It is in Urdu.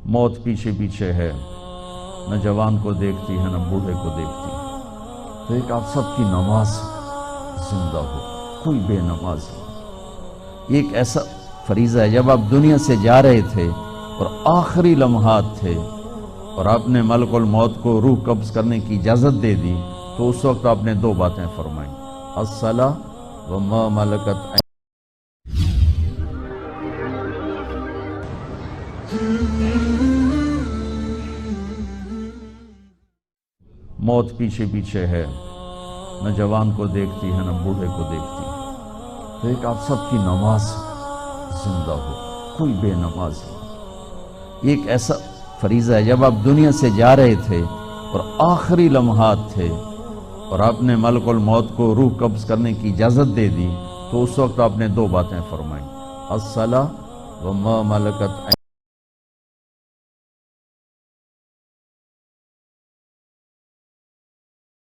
موت پیچھے پیچھے ہے، نہ جوان کو دیکھتی ہے نہ بوڑھے کو دیکھتی ہے۔ تو ایک آپ سب کی نماز زندہ ہو، کوئی بے نماز نہیں۔ ایک ایسا فریضہ ہے، جب آپ دنیا سے جا رہے تھے اور آخری لمحات تھے اور آپ نے ملک الموت کو روح قبض کرنے کی اجازت دے دی، تو اس وقت آپ نے دو باتیں فرمائیں: الصلاۃ وما ملکت۔ موت پیچھے پیچھے ہے، نہ جوان کو دیکھتی ہے نہ بوڑھے کو دیکھتی ہے۔ تو ایک آپ سب کی نماز زندہ ہو، کوئی بے نماز نہیں۔ ایک ایسا فریضہ ہے، جب آپ دنیا سے جا رہے تھے اور آخری لمحات تھے اور آپ نے ملک الموت کو روح قبض کرنے کی اجازت دے دی، تو اس وقت آپ نے دو باتیں فرمائیں: الصلاۃ وما ملکت۔